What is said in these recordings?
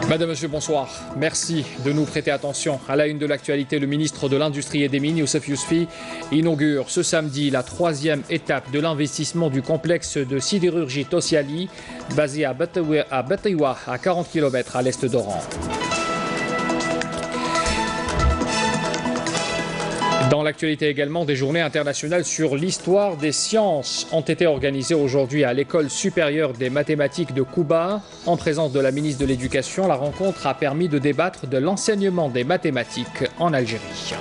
Madame, Monsieur, bonsoir. Merci de nous prêter attention. À la une de l'actualité, le ministre de l'Industrie et des Mines, Youssef Yousfi, inaugure ce samedi la troisième étape de l'investissement du complexe de sidérurgie Tosiali, basé à Batiwa, à 40 km à l'est d'Oran. Dans l'actualité également, des journées internationales sur l'histoire des sciences ont été organisées aujourd'hui à l'École supérieure des mathématiques de Kouba. En présence de la ministre de l'Éducation, la rencontre a permis de débattre de l'enseignement des mathématiques en Algérie.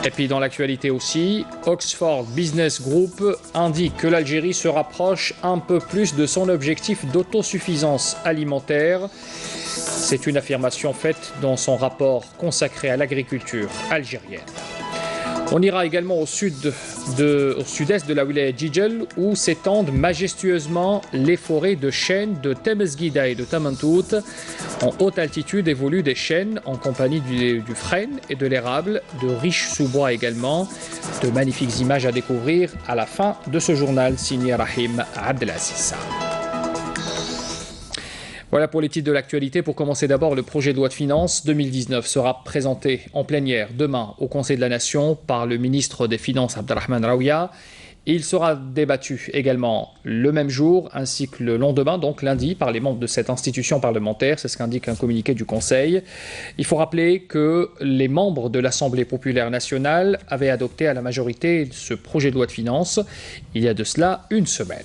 Et puis dans l'actualité aussi, Oxford Business Group indique que l'Algérie se rapproche un peu plus de son objectif d'autosuffisance alimentaire. C'est une affirmation faite dans son rapport consacré à l'agriculture algérienne. On ira également au sud-est de la wilaya Djidjel où s'étendent majestueusement les forêts de chênes de Temesguida et de Tamantout. En haute altitude évoluent des chênes en compagnie du frêne et de l'érable, de riches sous-bois également. De magnifiques images à découvrir à la fin de ce journal signé Rahim Abdelaziz. Voilà pour les titres de l'actualité. Pour commencer d'abord, le projet de loi de finances 2019 sera présenté en plénière demain au Conseil de la Nation par le ministre des Finances Abdelrahman Raouia. Il sera débattu également le même jour ainsi que le lendemain, donc lundi, par les membres de cette institution parlementaire. C'est ce qu'indique un communiqué du Conseil. Il faut rappeler que les membres de l'Assemblée populaire nationale avaient adopté à la majorité ce projet de loi de finances il y a de cela une semaine.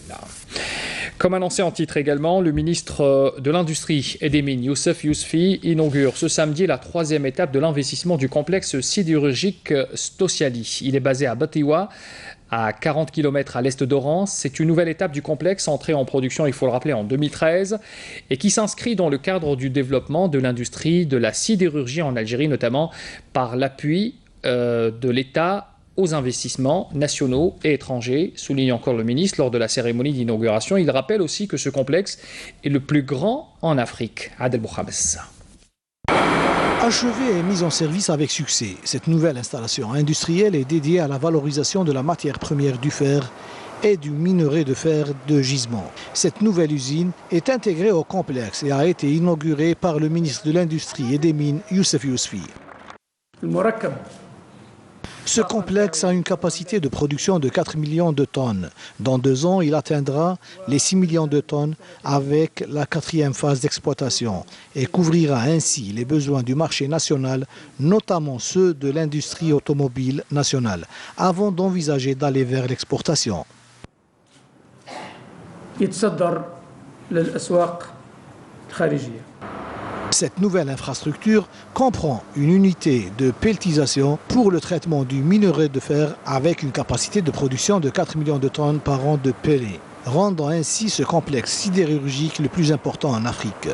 Comme annoncé en titre également, le ministre de l'Industrie et des Mines, Youssef Yousfi, inaugure ce samedi la troisième étape de l'investissement du complexe sidérurgique Tosiali. Il est basé à Batiwa, à 40 km à l'est d'Oran. C'est une nouvelle étape du complexe entrée en production, il faut le rappeler, en 2013 et qui s'inscrit dans le cadre du développement de l'industrie de la sidérurgie en Algérie, notamment par l'appui de l'État aux investissements nationaux et étrangers, souligne encore le ministre lors de la cérémonie d'inauguration. Il rappelle aussi que ce complexe est le plus grand en Afrique. Adel Bouhames. Achevée et mise en service avec succès, cette nouvelle installation industrielle est dédiée à la valorisation de la matière première du fer et du minerai de fer de gisement. Cette nouvelle usine est intégrée au complexe et a été inaugurée par le ministre de l'Industrie et des Mines, Youssef Yousfi. Ce complexe a une capacité de production de 4 millions de tonnes. Dans 2 ans, il atteindra les 6 millions de tonnes avec la 4e phase d'exploitation et couvrira ainsi les besoins du marché national, notamment ceux de l'industrie automobile nationale, avant d'envisager d'aller vers l'exportation. Cette nouvelle infrastructure comprend une unité de pelletisation pour le traitement du minerai de fer avec une capacité de production de 4 millions de tonnes par an de pellets, rendant ainsi ce complexe sidérurgique le plus important en Afrique.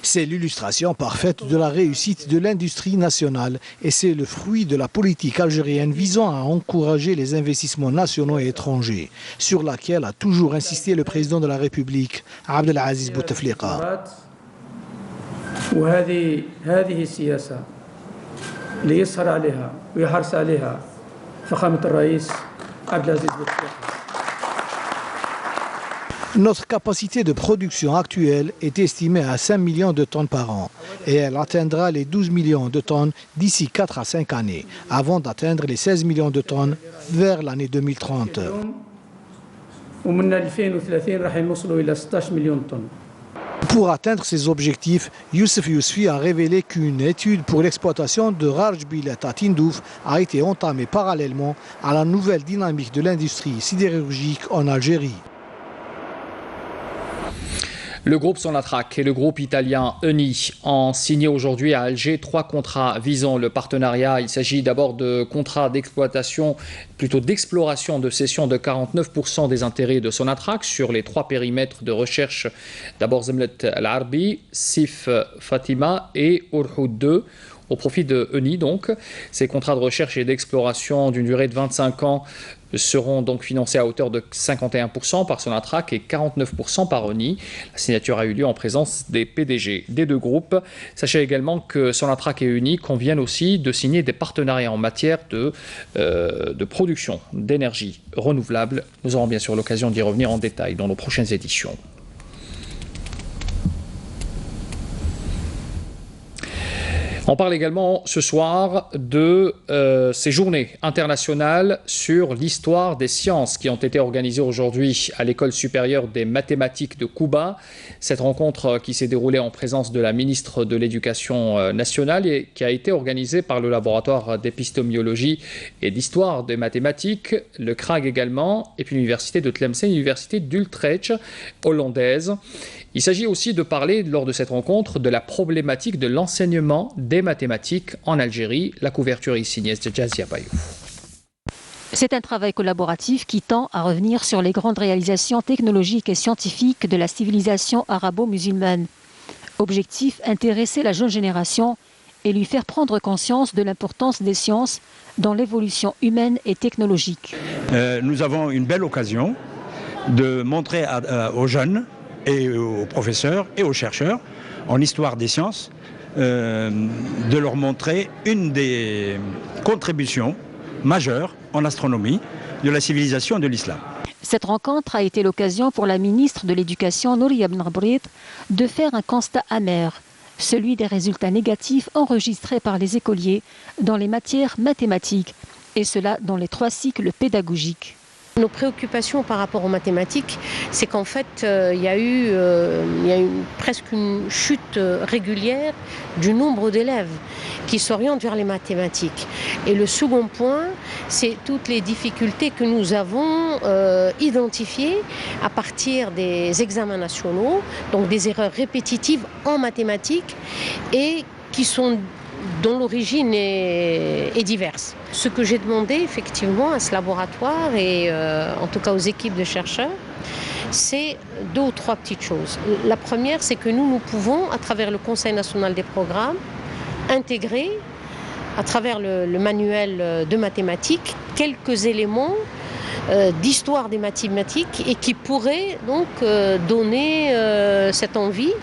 C'est l'illustration parfaite de la réussite de l'industrie nationale et c'est le fruit de la politique algérienne visant à encourager les investissements nationaux et étrangers, sur laquelle a toujours insisté le président de la République, Abdelaziz Bouteflika. Notre capacité de production actuelle est estimée à 5 millions de tonnes par an et elle atteindra les 12 millions de tonnes d'ici 4 à 5 années, avant d'atteindre les 16 millions de tonnes vers l'année 2030. Pour atteindre ces objectifs, Youssef Yousfi a révélé qu'une étude pour l'exploitation de Rajbilet à Tindouf a été entamée parallèlement à la nouvelle dynamique de l'industrie sidérurgique en Algérie. Le groupe Sonatrach et le groupe italien Eni ont signé aujourd'hui à Alger 3 contrats visant le partenariat. Il s'agit d'abord de contrats d'exploitation, plutôt d'exploration de cession de 49% des intérêts de Sonatrach sur les 3 périmètres de recherche. D'abord Zemlet Al-Arbi, Sif Fatima et Urhoud 2. Au profit de Eni donc. Ces contrats de recherche et d'exploration d'une durée de 25 ans seront donc financés à hauteur de 51% par Sonatrach et 49% par ONI. La signature a eu lieu en présence des PDG des deux groupes. Sachez également que Sonatrach et ONI conviennent aussi de signer des partenariats en matière de production d'énergie renouvelable. Nous aurons bien sûr l'occasion d'y revenir en détail dans nos prochaines éditions. On parle également ce soir de ces journées internationales sur l'histoire des sciences qui ont été organisées aujourd'hui à l'École supérieure des mathématiques de Cuba. Cette rencontre qui s'est déroulée en présence de la ministre de l'Éducation nationale et qui a été organisée par le laboratoire d'épistémologie et d'histoire des mathématiques, le CRAG également, et puis l'université de Tlemcen, l'université d'Utrecht hollandaise. Il s'agit aussi de parler, lors de cette rencontre, de la problématique de l'enseignement des mathématiques en Algérie. La couverture est signée de Jazia Bayou. C'est un travail collaboratif qui tend à revenir sur les grandes réalisations technologiques et scientifiques de la civilisation arabo-musulmane. Objectif, intéresser la jeune génération et lui faire prendre conscience de l'importance des sciences dans l'évolution humaine et technologique. Nous avons une belle occasion de montrer aux jeunes et aux professeurs et aux chercheurs en histoire des sciences, de leur montrer une des contributions majeures en astronomie de la civilisation de l'islam. Cette rencontre a été l'occasion pour la ministre de l'Éducation, Nouria Ben Abrid, de faire un constat amer, celui des résultats négatifs enregistrés par les écoliers dans les matières mathématiques, et cela dans les 3 cycles pédagogiques. Nos préoccupations par rapport aux mathématiques, c'est qu'en fait, il y a eu presque une chute régulière du nombre d'élèves qui s'orientent vers les mathématiques. Et le second point, c'est toutes les difficultés que nous avons identifiées à partir des examens nationaux, donc des erreurs répétitives en mathématiques et dont l'origine est diverse. Ce que j'ai demandé effectivement à ce laboratoire et en tout cas aux équipes de chercheurs, c'est 2 ou 3 petites choses. La première, c'est que nous pouvons, à travers le Conseil national des programmes, intégrer, à travers le manuel de mathématiques, quelques éléments d'histoire des mathématiques et qui pourraient donc donner cette envie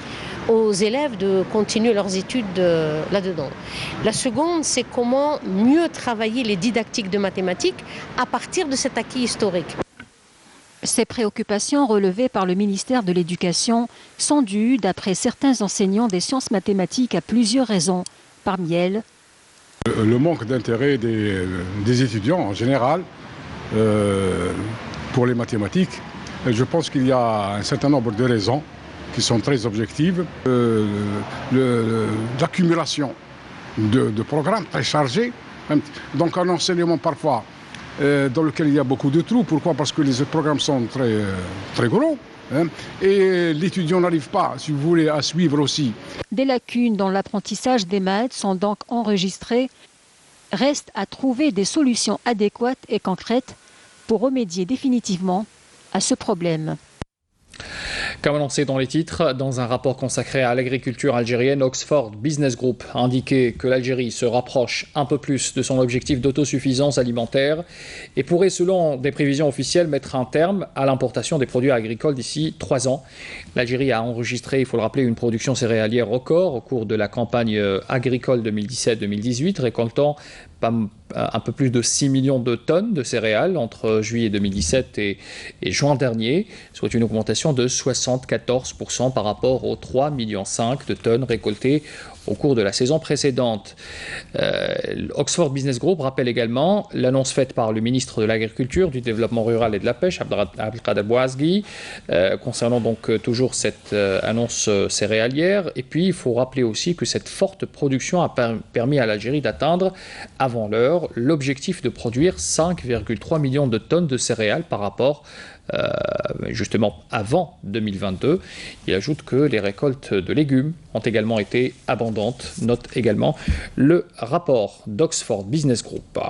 aux élèves de continuer leurs études là-dedans. La seconde, c'est comment mieux travailler les didactiques de mathématiques à partir de cet acquis historique. Ces préoccupations relevées par le ministère de l'Éducation sont dues, d'après certains enseignants des sciences mathématiques, à plusieurs raisons. Parmi elles, le manque d'intérêt des étudiants en général pour les mathématiques. Je pense qu'il y a un certain nombre de raisons qui sont très objectives. L'accumulation de programmes très chargés, donc un enseignement parfois dans lequel il y a beaucoup de trous. Pourquoi? Parce que les programmes sont très gros. Et l'étudiant n'arrive pas, si vous voulez, à suivre aussi. Des lacunes dans l'apprentissage des maths sont donc enregistrées. Reste à trouver des solutions adéquates et concrètes pour remédier définitivement à ce problème. Comme annoncé dans les titres, dans un rapport consacré à l'agriculture algérienne, Oxford Business Group a indiqué que l'Algérie se rapproche un peu plus de son objectif d'autosuffisance alimentaire et pourrait, selon des prévisions officielles, mettre un terme à l'importation des produits agricoles d'ici 3 ans. L'Algérie a enregistré, il faut le rappeler, une production céréalière record au cours de la campagne agricole 2017-2018, récoltant un peu plus de 6 millions de tonnes de céréales entre juillet 2017 et juin dernier, soit une augmentation de 74% par rapport aux 3,5 millions de tonnes récoltées au cours de la saison précédente. Oxford Business Group rappelle également l'annonce faite par le ministre de l'Agriculture, du Développement rural et de la Pêche, Abdelkader Bouazghi, concernant donc toujours cette annonce céréalière. Et puis, il faut rappeler aussi que cette forte production a permis à l'Algérie d'atteindre, avant l'heure, l'objectif de produire 5,3 millions de tonnes de céréales par rapport justement avant 2022. Il ajoute que les récoltes de légumes ont également été abondantes, note également le rapport d'Oxford Business Group.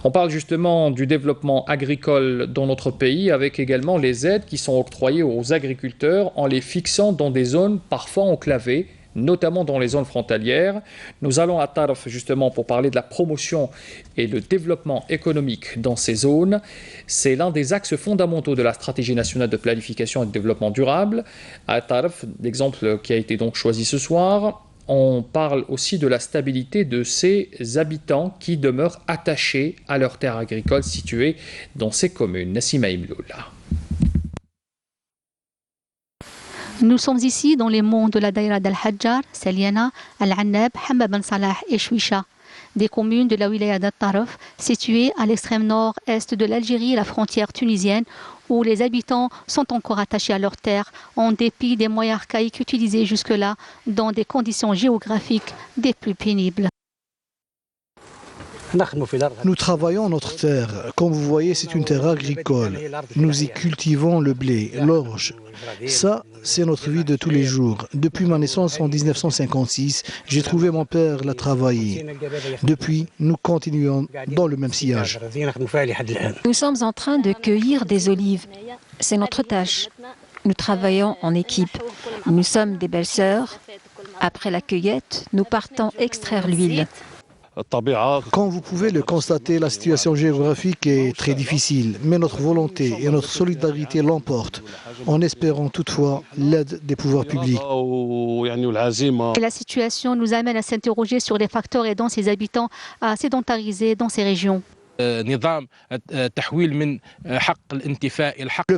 On parle justement du développement agricole dans notre pays avec également les aides qui sont octroyées aux agriculteurs en les fixant dans des zones parfois enclavées notamment dans les zones frontalières. Nous allons à Tarf justement pour parler de la promotion et le développement économique dans ces zones. C'est l'un des axes fondamentaux de la stratégie nationale de planification et de développement durable. À Tarf, l'exemple qui a été donc choisi ce soir, on parle aussi de la stabilité de ces habitants qui demeurent attachés à leurs terres agricoles situées dans ces communes. Nassima Imloula. Nous sommes ici dans les monts de la Daïra d'Al-Hajjar, Saliana, Al-Annab, Hamma Ben Salah et Chouicha, des communes de la wilaya d'Al-Taraf, situées à l'extrême nord-est de l'Algérie et la frontière tunisienne, où les habitants sont encore attachés à leurs terres en dépit des moyens archaïques utilisés jusque-là dans des conditions géographiques des plus pénibles. Nous travaillons notre terre. Comme vous voyez, c'est une terre agricole. Nous y cultivons le blé, l'orge. Ça, c'est notre vie de tous les jours. Depuis ma naissance en 1956, j'ai trouvé mon père là travailler. Depuis, nous continuons dans le même sillage. Nous sommes en train de cueillir des olives. C'est notre tâche. Nous travaillons en équipe. Nous sommes des belles sœurs. Après la cueillette, nous partons extraire l'huile. Comme vous pouvez le constater, la situation géographique est très difficile, mais notre volonté et notre solidarité l'emportent, en espérant toutefois l'aide des pouvoirs publics. Et la situation nous amène à s'interroger sur les facteurs aidant ces habitants à sédentariser dans ces régions. Le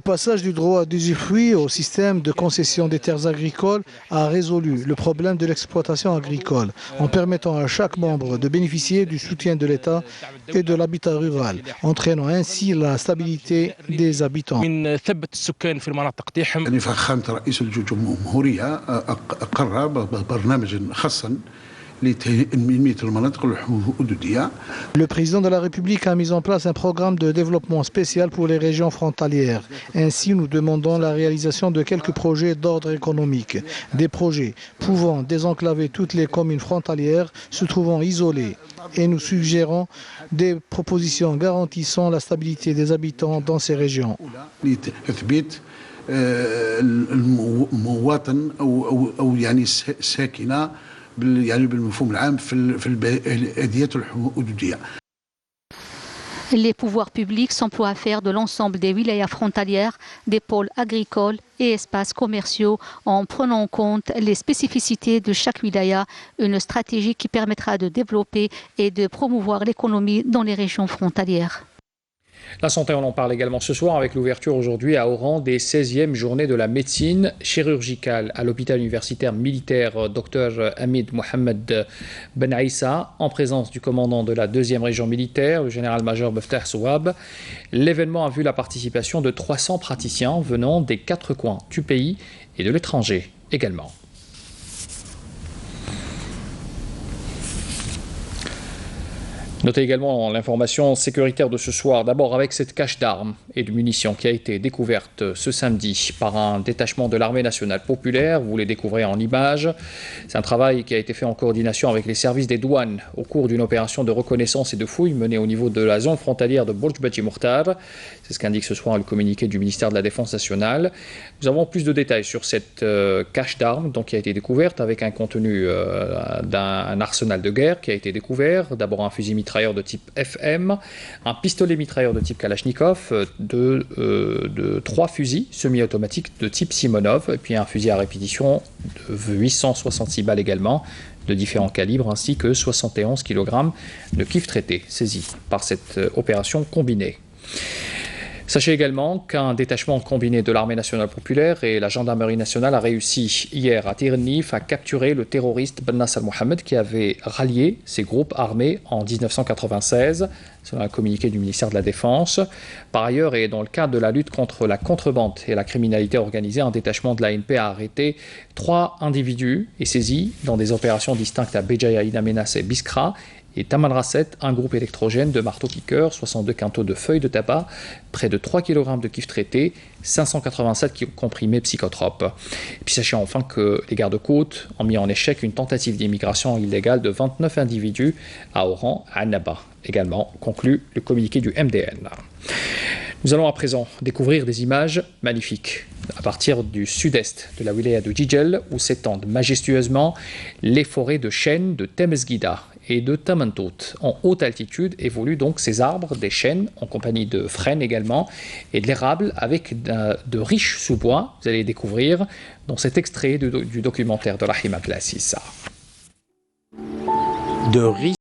passage du droit d'usufruit au système de concession des terres agricoles a résolu le problème de l'exploitation agricole en permettant à chaque membre de bénéficier du soutien de l'État et de l'habitat rural, entraînant ainsi la stabilité des habitants. Le président de la République a mis en place un programme de développement spécial pour les régions frontalières. Ainsi, nous demandons la réalisation de quelques projets d'ordre économique, des projets pouvant désenclaver toutes les communes frontalières se trouvant isolées. Et nous suggérons des propositions garantissant la stabilité des habitants dans ces régions. Les pouvoirs publics s'emploient à faire de l'ensemble des wilayas frontalières des pôles agricoles et espaces commerciaux en prenant en compte les spécificités de chaque wilaya, une stratégie qui permettra de développer et de promouvoir l'économie dans les régions frontalières. La santé, on en parle également ce soir avec l'ouverture aujourd'hui à Oran des 16e journées de la médecine chirurgicale à l'hôpital universitaire militaire Dr Hamid Mohamed Ben Aïssa en présence du commandant de la 2e région militaire, le général-major Beftah Souab. L'événement a vu la participation de 300 praticiens venant des 4 coins du pays et de l'étranger également. Notez également l'information sécuritaire de ce soir, d'abord avec cette cache d'armes et de munitions qui a été découverte ce samedi par un détachement de l'armée nationale populaire. Vous les découvrez en images. C'est un travail qui a été fait en coordination avec les services des douanes au cours d'une opération de reconnaissance et de fouille menée au niveau de la zone frontalière de Bourj Bati Mourtar. C'est ce qu'indique ce soir le communiqué du ministère de la Défense nationale. Nous avons plus de détails sur cette cache d'armes qui a été découverte avec un contenu d'un arsenal de guerre qui a été découvert. D'abord un fusil mitrailleur de type FM, un pistolet mitrailleur de type Kalachnikov, de 3 fusils semi-automatiques de type Simonov, et puis un fusil à répétition de 866 balles également, de différents calibres, ainsi que 71 kg de kif traité saisis par cette opération combinée. Sachez également qu'un détachement combiné de l'armée nationale populaire et la gendarmerie nationale a réussi hier à Tirnif à capturer le terroriste Ben Nasser Mohamed qui avait rallié ces groupes armés en 1996, selon un communiqué du ministère de la Défense. Par ailleurs, et dans le cadre de la lutte contre la contrebande et la criminalité organisée, un détachement de l'ANP a arrêté 3 individus et saisi dans des opérations distinctes à Béjaïa, Amenas et Biskra, et Taman Rasset, un groupe électrogène de marteaux-piqueurs, 62 quintaux de feuilles de tabac, près de 3 kg de kif traité, 587 comprimés psychotropes. Et puis sachez enfin que les gardes-côtes ont mis en échec une tentative d'immigration illégale de 29 individus à Oran, à Annaba. Également, conclut le communiqué du MDN. Nous allons à présent découvrir des images magnifiques à partir du sud-est de la wilaya de Jijel, où s'étendent majestueusement les forêts de chênes de Temesguida et de Tamantot. En haute altitude évoluent donc ces arbres, des chênes, en compagnie de frênes également, et de l'érable avec de riches sous-bois. Vous allez découvrir dans cet extrait du documentaire de Rahim Abdelaziz. De riches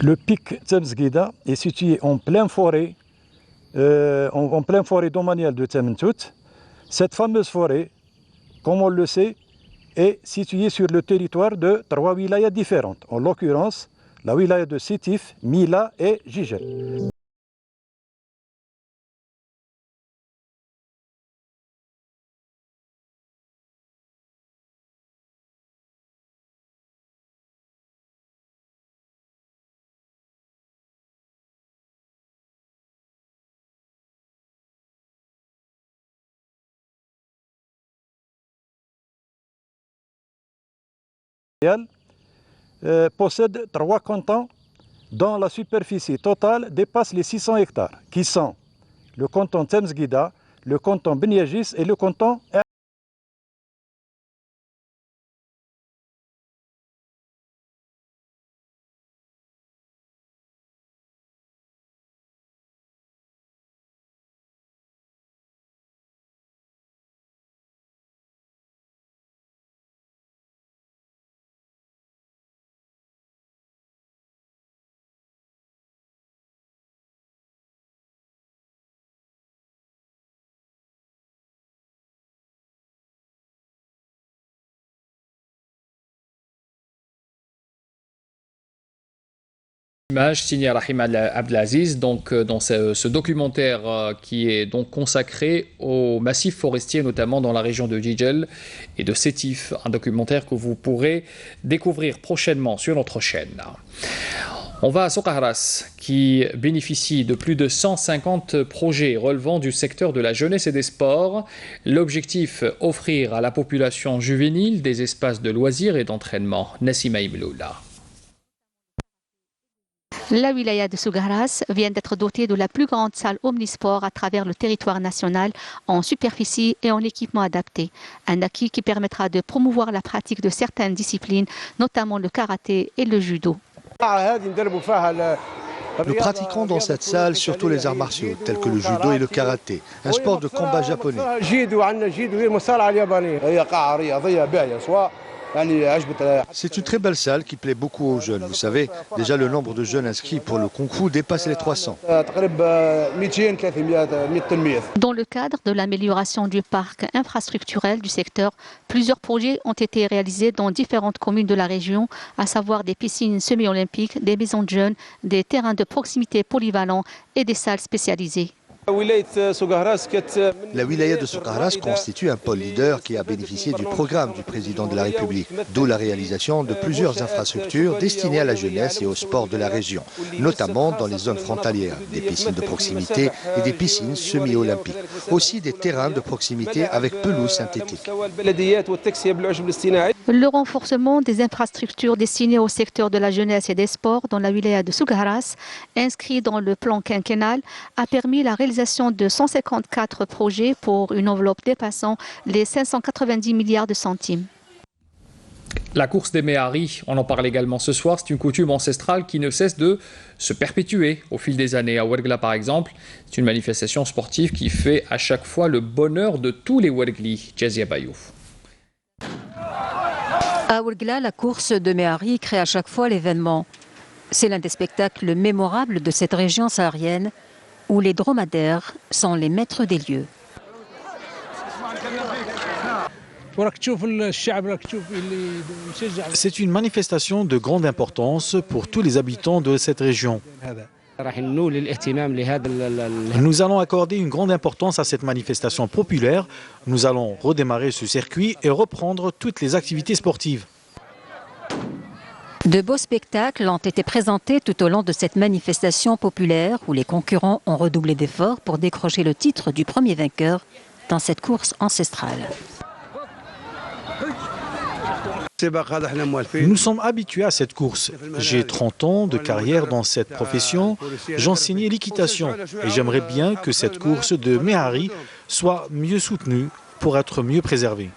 Le pic Temesguida est situé en pleine forêt, domaniale de Tamantot. Cette fameuse forêt, comme on le sait, est située sur le territoire de 3 wilayas différentes, en l'occurrence la wilaya de Sétif, Mila et Jijel. Possède 3 cantons dont la superficie totale dépasse les 600 hectares, qui sont le canton Temesguida, le canton Beniagis et le canton Image signée Rahim Abdelaziz, donc dans ce documentaire qui est donc consacré au massif forestier, notamment dans la région de Jijel et de Sétif, un documentaire que vous pourrez découvrir prochainement sur notre chaîne. On va à Soukahras, qui bénéficie de plus de 150 projets relevant du secteur de la jeunesse et des sports. L'objectif, offrir à la population juvénile des espaces de loisirs et d'entraînement. Nassima Imloula. La wilaya de Soukahras vient d'être dotée de la plus grande salle omnisport à travers le territoire national en superficie et en équipement adapté. Un acquis qui permettra de promouvoir la pratique de certaines disciplines, notamment le karaté et le judo. Nous pratiquons dans cette salle surtout les arts martiaux, tels que le judo et le karaté, un sport de combat japonais. C'est une très belle salle qui plaît beaucoup aux jeunes. Vous savez, déjà le nombre de jeunes inscrits pour le concours dépasse les 300. Dans le cadre de l'amélioration du parc infrastructurel du secteur, plusieurs projets ont été réalisés dans différentes communes de la région, à savoir des piscines semi-olympiques, des maisons de jeunes, des terrains de proximité polyvalents et des salles spécialisées. La wilaya de Soukahras constitue un pôle leader qui a bénéficié du programme du président de la République, d'où la réalisation de plusieurs infrastructures destinées à la jeunesse et au sport de la région, notamment dans les zones frontalières, des piscines de proximité et des piscines semi-olympiques, aussi des terrains de proximité avec pelouse synthétique. Le renforcement des infrastructures destinées au secteur de la jeunesse et des sports dans la wilaya de Soukahras, inscrit dans le plan quinquennal, a permis la réalisation de 154 projets pour une enveloppe dépassant les 590 milliards de centimes. La course des Méharis, on en parle également ce soir, c'est une coutume ancestrale qui ne cesse de se perpétuer au fil des années. À Ouergla par exemple, c'est une manifestation sportive qui fait à chaque fois le bonheur de tous les Ouerglis. Jazia Bayouf. À Ouergla, la course de Méhari crée à chaque fois l'événement. C'est l'un des spectacles mémorables de cette région saharienne où les dromadaires sont les maîtres des lieux. C'est une manifestation de grande importance pour tous les habitants de cette région. Nous allons accorder une grande importance à cette manifestation populaire. Nous allons redémarrer ce circuit et reprendre toutes les activités sportives. De beaux spectacles ont été présentés tout au long de cette manifestation populaire où les concurrents ont redoublé d'efforts pour décrocher le titre du premier vainqueur dans cette course ancestrale. Nous sommes habitués à cette course. J'ai 30 ans de carrière dans cette profession. J'enseignais l'équitation et j'aimerais bien que cette course de Méhari soit mieux soutenue pour être mieux préservée.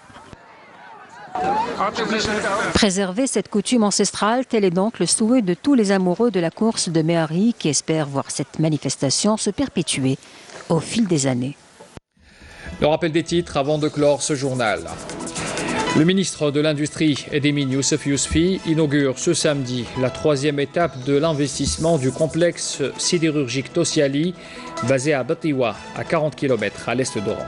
Préserver cette coutume ancestrale, tel est donc le souhait de tous les amoureux de la course de Méhari qui espèrent voir cette manifestation se perpétuer au fil des années. Le rappel des titres avant de clore ce journal. Le ministre de l'Industrie et des Mines, Youssef Yousfi, inaugure ce samedi la 3e étape de l'investissement du complexe sidérurgique Tosiali, basé à Batiwa, à 40 km à l'est d'Oran.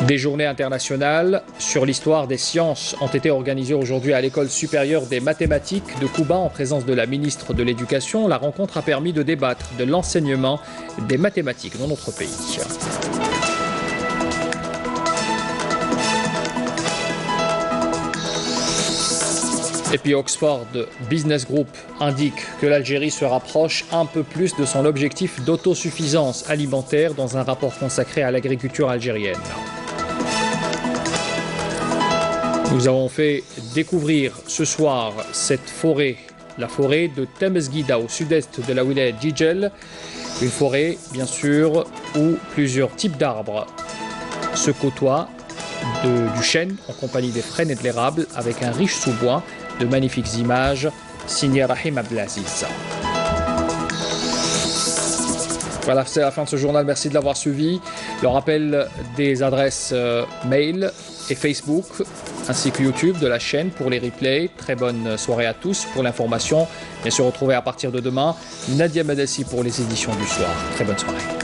Des journées internationales sur l'histoire des sciences ont été organisées aujourd'hui à l'École supérieure des mathématiques de Kouba en présence de la ministre de l'Éducation. La rencontre a permis de débattre de l'enseignement des mathématiques dans notre pays. Et puis Oxford Business Group indique que l'Algérie se rapproche un peu plus de son objectif d'autosuffisance alimentaire dans un rapport consacré à l'agriculture algérienne. Nous avons fait découvrir ce soir cette forêt, la forêt de Temesguida au sud-est de la wilaya Djidjel. Une forêt, bien sûr, où plusieurs types d'arbres se côtoient, du chêne en compagnie des frênes et de l'érable, avec un riche sous-bois. De magnifiques images, signées Rahim Abdelaziz. Voilà, c'est la fin de ce journal. Merci de l'avoir suivi. Le rappel des adresses mail et Facebook, ainsi que YouTube de la chaîne pour les replays. Très bonne soirée à tous pour l'information. Bien sûr, retrouvez à partir de demain Nadia Madassi pour les éditions du soir. Très bonne soirée.